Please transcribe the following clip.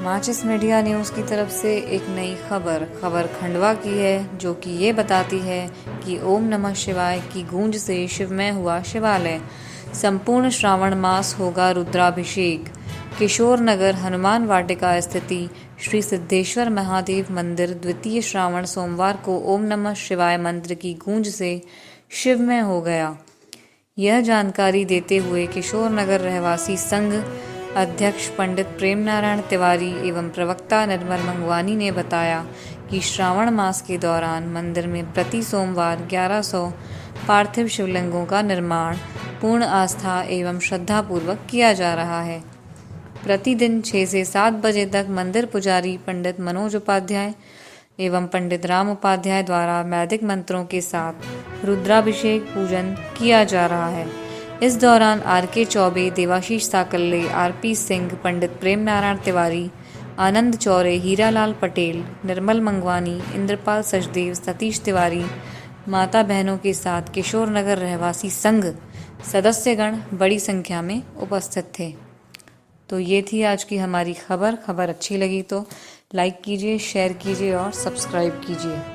माचिस media news की तरफ से एक नई खबर खंडवा की है, जो कि ये बताती है कि ओम नमः शिवाय की गूंज से शिवमय हुआ शिवालय। संपूर्ण श्रावण मास होगा रुद्राभिषेक। किशोर नगर हनुमान वाटिका स्थिति श्री सिद्धेश्वर महादेव मंदिर द्वितीय श्रावण सोमवार को ओम नमः शिवाय मंत्र की गूंज से शिवमय हो गया। यह जानकारी देते हुए किशोर नगर रहवासी संघ अध्यक्ष पंडित प्रेम नारायण तिवारी एवं प्रवक्ता निर्मल मंगवानी ने बताया कि श्रावण मास के दौरान मंदिर में प्रति सोमवार 1100 पार्थिव शिवलिंगों का निर्माण पूर्ण आस्था एवं श्रद्धापूर्वक किया जा रहा है। प्रतिदिन 6 से 7 बजे तक मंदिर पुजारी पंडित मनोज उपाध्याय एवं पंडित राम उपाध्याय द्वारा वैदिक मंत्रों के साथ रुद्राभिषेक पूजन किया जा रहा है। इस दौरान आर.के. चौबे, देवाशीष साकल्ले, आर.पी. सिंह, पंडित प्रेम नारायण तिवारी, आनंद चौरे, हीरालाल पटेल, निर्मल मंगवानी, इंद्रपाल सचदेव, सतीश तिवारी, माता बहनों के साथ किशोर नगर रहवासी संघ सदस्यगण बड़ी संख्या में उपस्थित थे। तो ये थी आज की हमारी खबर अच्छी लगी तो लाइक कीजिए, शेयर कीजिए और सब्सक्राइब कीजिए।